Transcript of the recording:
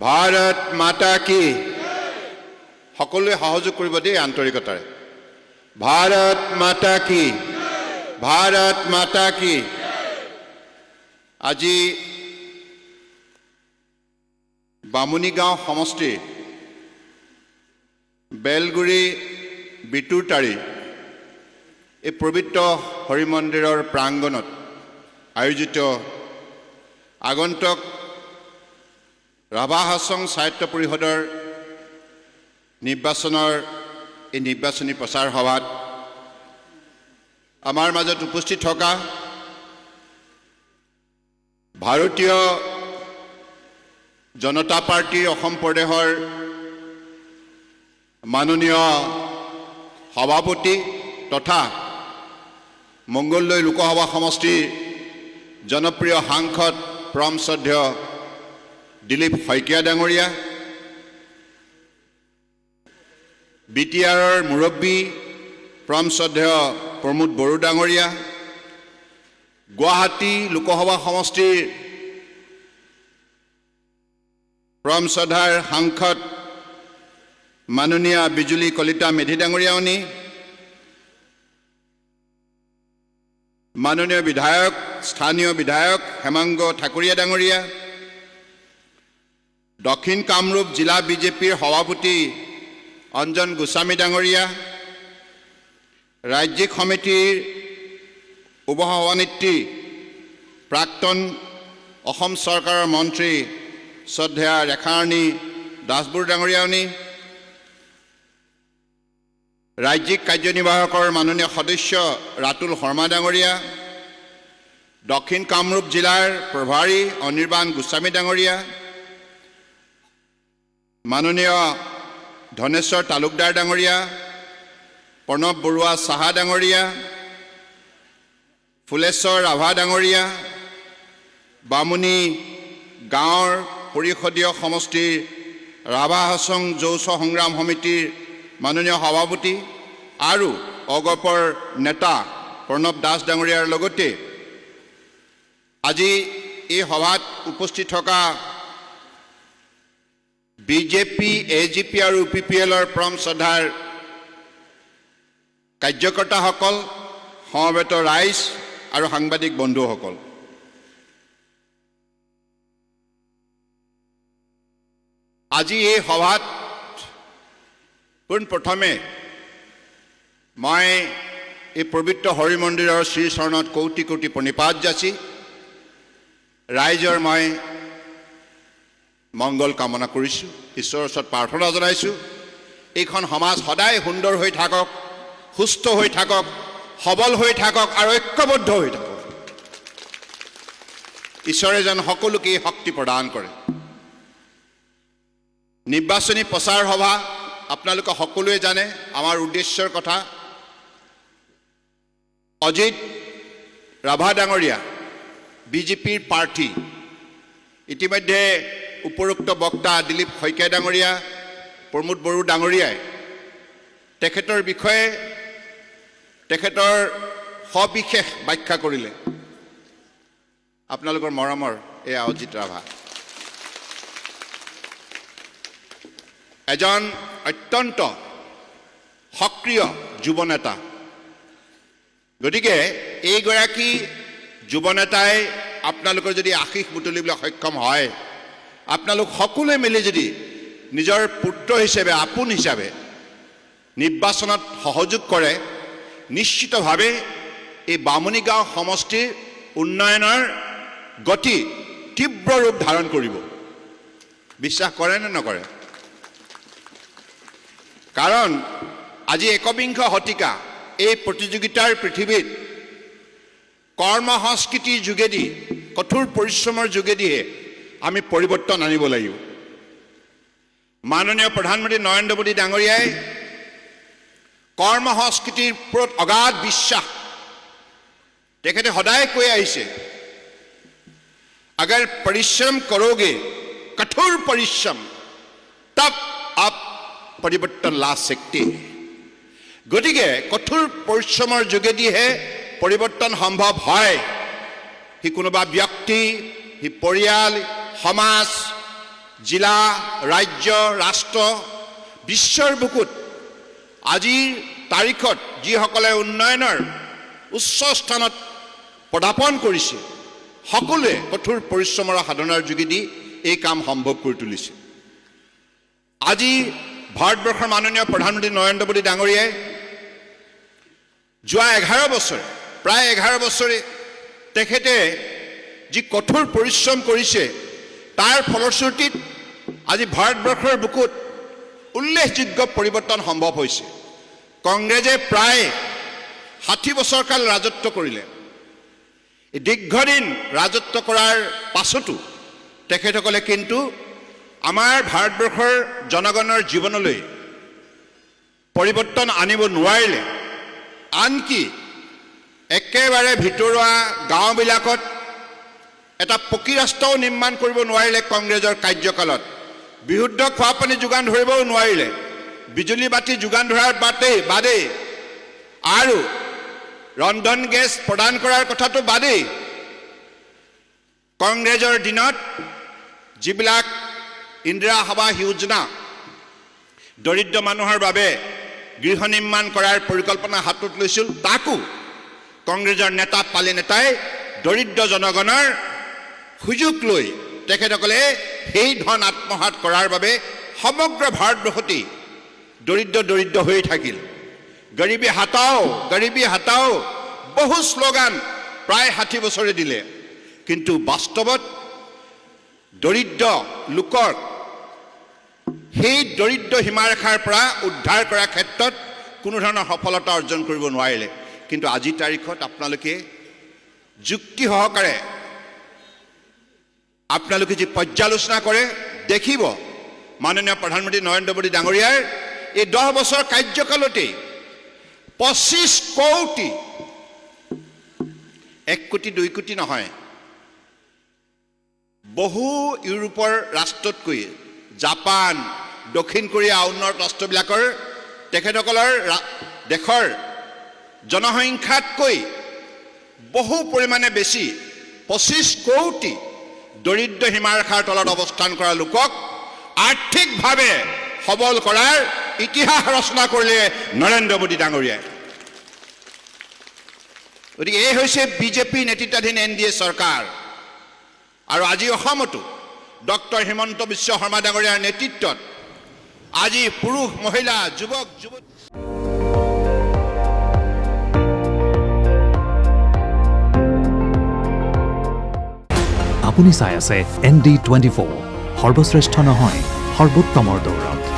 ভাৰত মাতা কি সকলোৱে সহযোগ কৰিব দেই আন্তৰিকতাৰে ভাৰত মাতা কি ভাৰত মাতা কি আজি বামুণীগাঁও সমষ্টিৰ বেলগুৰি বিটুৰতাৰী এই পবিত্ৰ হৰি মন্দিৰৰ প্ৰাংগণত আয়োজিত আগন্তুক ৰাভা হাছং সাহিত্য পৰিষদৰ নিৰ্বাচনৰ এই নিৰ্বাচনী প্ৰচাৰ সভাত আমাৰ মাজত উপস্থিত থকা ভাৰতীয় জনতা পাৰ্টিৰ অসম প্ৰদেশৰ মাননীয় সভাপতি তথা মংগলদৈ লোকসভা সমষ্টিৰ জনপ্ৰিয় সাংসদ পৰম শ্ৰদ্ধেয় দিলীপ শইকীয়া ডাঙৰীয়া বিটিআৰৰ মুৰব্বী পৰম শ্ৰদ্ধেয় প্ৰমোদ বড়ো ডাঙৰীয়া গুৱাহাটী লোকসভা সমষ্টিৰ পৰম শ্ৰদ্ধাৰ সাংসদ মাননীয় বিজুলী কলিতা মেধি ডাঙৰীয়ানী মাননীয় বিধায়ক স্থানীয় বিধায়ক হেমাংগ ঠাকুৰীয়া ডাঙৰীয়া দক্ষিণ কামৰূপ জিলা বিজেপিৰ সভাপতি অঞ্জন গোস্বামী ডাঙৰীয়া ৰাজ্যিক সমিতিৰ উপসভানেত্ৰী প্ৰাক্তন অসম চৰকাৰৰ মন্ত্ৰী শ্ৰদ্ধেয়া ৰেখাৰাণী দাসবুঢ়ী ডাঙৰীয়ানী ৰাজ্যিক কাৰ্যনিৰ্বাহকৰ মাননীয় সদস্য ৰাতুল শৰ্মা ডাঙৰীয়া দক্ষিণ কামৰূপ জিলাৰ প্ৰভাৰী অনিৰ্বাণ গোস্বামী ডাঙৰীয়া মাননীয় ধনেশ্বৰ তালুকদাৰ ডাঙৰীয়া প্ৰণৱ বৰুৱা চাহা ডাঙৰীয়া ফুলেশ্বৰ ৰাভা ডাঙৰীয়া বামুণী গাঁৱৰ পৰিষদীয় সমষ্টিৰ ৰাভা হাছং যৌথ সংগ্ৰাম সমিতিৰ মাননীয় সভাপতি আৰু অগপৰ নেতা প্ৰণৱ দাস ডাঙৰীয়াৰ লগতে আজি এই সভাত উপস্থিত থকা বিজেপি এজিপি আৰু ইউপিপিএলৰ পৰম শ্ৰদ্ধাৰ কাৰ্যকৰ্তাসকল সমবেত ৰাইজ আৰু সাংবাদিক বন্ধুসকল আজি এই সভাত পোনপ্ৰথমে মই এই পবিত্ৰ হৰি মন্দিৰৰ শ্ৰীচৰণত কোটি কোটি প্ৰণিপাত যাচি ৰাইজৰ মই মংগল কামনা কৰিছোঁ ঈশ্বৰৰ ওচৰত প্ৰাৰ্থনা জনাইছোঁ এইখন সমাজ সদায় সুন্দৰ হৈ থাকক সুস্থ হৈ থাকক সবল হৈ থাকক আৰু ঐক্যবদ্ধ হৈ থাকক ঈশ্বৰে যেন সকলোকে এই শক্তি প্ৰদান কৰে নিৰ্বাচনী প্ৰচাৰ সভা আপোনালোকে সকলোৱে জানে আমাৰ উদ্দেশ্যৰ কথা অজিত ৰাভা ডাঙৰীয়া বিজেপিৰ প্ৰাৰ্থী ইতিমধ্যে উপৰোক্ত বক্তা দিলীপ শইকীয়া ডাঙৰীয়া প্ৰমোদ বড়ো ডাঙৰীয়াই তেখেতৰ বিষয়ে তেখেতৰ সবিশেষ ব্যাখ্যা কৰিলে আপোনালোকৰ মৰমৰ এয়া অজিত ৰাভা এজন অত্যন্ত সক্ৰিয় যুৱ নেতা গতিকে এইগৰাকী যুৱ নেতাই আপোনালোকৰ যদি আশীষ বুটলিবলৈ সক্ষম হয় আপোনালোক সকলোৱে মিলি যদি নিজৰ পুত্ৰ হিচাপে আপোন হিচাপে নিৰ্বাচনত সহযোগ কৰে নিশ্চিতভাৱে এই বামুণীগাঁও সমষ্টিৰ উন্নয়নৰ গতি তীব্ৰ ৰূপ ধাৰণ কৰিব বিশ্বাস কৰে নে নকৰে কাৰণ আজি একবিংশ শতিকা এই প্ৰতিযোগিতাৰ পৃথিৱীত কৰ্ম সংস্কৃতিৰ যোগেদি কঠোৰ পৰিশ্ৰমৰ যোগেদিহে আমি পৰিৱৰ্তন আনিব লাগিব মাননীয় প্ৰধানমন্ত্ৰী নৰেন্দ্ৰ মোদী ডাঙৰীয়াই কৰ্ম সংস্কৃতিৰ ওপৰত অগাধ বিশ্বাস তেখেতে সদায় কৈ আহিছে अगर परिश्रम करोगे कठोर परिश्रम तब आप परिवर्तन ला सकते हैं গতিকে কঠোৰ পৰিশ্ৰমৰ যোগেদিহে পৰিৱৰ্তন সম্ভৱ হয় হি কোনোবা ব্যক্তি হি পৰিয়াল সমাজ জিলা ৰাজ্য ৰাষ্ট্ৰ বিশ্বৰ বুকুত আজিৰ তাৰিখত যিসকলে উন্নয়নৰ উচ্চ স্থানত পদাৰ্পণ কৰিছে সকলোৱে কঠোৰ পৰিশ্ৰমৰ সাধনাৰ যোগেদি এই কাম সম্ভৱ কৰি তুলিছে। আজি ভাৰতবৰ্ষৰ মাননীয় প্ৰধানমন্ত্ৰী নৰেন্দ্ৰ মোদী ডাঙৰীয়াই যোৱা 11 বছৰ প্ৰায় 11 বছৰে তেখেতে যি কঠোৰ পৰিশ্ৰম কৰিছে তাৰ ফলশ্ৰুতিত আজি ভাৰতবৰ্ষৰ বুকুত উল্লেখযোগ্য পৰিৱৰ্তন সম্ভৱ হৈছে। কংগ্ৰেছে প্ৰায় 60 বছৰ কাল ৰাজত্ব কৰিলে। দীৰ্ঘদিন ৰাজত্ব কৰাৰ পাছতো তেখেতসকলে কিন্তু আমাৰ ভাৰতবৰ্ষৰ জনগণৰ জীৱনলৈ পৰিৱৰ্তন আনিব নোৱাৰিলে। আনকি একেবাৰে ভিতৰুৱা গাঁওবিলাকত এটা পকী ৰাস্তাও নিৰ্মাণ কৰিব নোৱাৰিলে কংগ্ৰেছৰ কাৰ্যকালত। বিশুদ্ধ খোৱা পানী যোগান ধৰিবও নোৱাৰিলে। বিজুলী বাতি যোগান ধৰাৰ বাদেই আৰু ৰন্ধন গেছ প্ৰদান কৰাৰ কথাটো বাদেই কংগ্ৰেছৰ দিনত যিবিলাক ইন্দিৰা আৱাস যোজনা দৰিদ্ৰ মানুহৰ বাবে গৃহ নিৰ্মাণ কৰাৰ পৰিকল্পনা হাতত লৈছিল তাকো কংগ্ৰেছৰ নেতাই দৰিদ্ৰ জনগণৰ সুযোগ লৈ তেখেতসকলে সেই ধন আত্মসাৎ কৰাৰ বাবে সমগ্ৰ ভাৰতবৰ্ষতেই দৰিদ্ৰ হৈ থাকিল। গৰীবী হাটাও বহু শ্লোগান প্ৰায় 60 বছৰে দিলে, কিন্তু বাস্তৱত দৰিদ্ৰ লোকৰ সেই দৰিদ্ৰ সীমাৰেখাৰ পৰা উদ্ধাৰ কৰাৰ ক্ষেত্ৰত কোনো ধৰণৰ সফলতা অৰ্জন কৰিব নোৱাৰিলে। কিন্তু আজিৰ তাৰিখত আপোনালোকে যুক্তি সহকাৰে আপোনালোকে যি পৰ্যালোচনা কৰে দেখিব মাননীয় প্ৰধানমন্ত্ৰী নৰেন্দ্ৰ মোদী ডাঙৰীয়াৰ এই 10 বছৰ কাৰ্যকালতেই 25 কোটি 1 কোটি 2 কোটি নহয়, বহু ইউৰোপৰ ৰাষ্ট্ৰতকৈ জাপান দক্ষিণ কোৰিয়া উন্নত ৰাষ্ট্ৰবিলাকৰ তেখেতসকলৰ দেশৰ জনসংখ্যাতকৈ বহু পৰিমাণে বেছি 25 কোটি দৰিদ্ৰ সীমাৰেখাৰ তলত অৱস্থান কৰা লোকক আৰ্থিকভাৱে সবল কৰাৰ ইতিহাস ৰচনা কৰিলে নৰেন্দ্ৰ মোদী ডাঙৰীয়াই। গতিকে এই হৈছে বিজেপি নেতৃত্বাধীন NDA চৰকাৰ। আৰু আজি অসমতো ডক্টৰ হিমন্ত বিশ্ব শৰ্মা ডাঙৰীয়াৰ নেতৃত্বত আজি পুৰুষ মহিলা যুৱক যুৱতী আপুনি চাই আছে ND24 সৰ্বশ্ৰেষ্ঠ নহয় সৰ্বোত্তমৰ দৌৰত।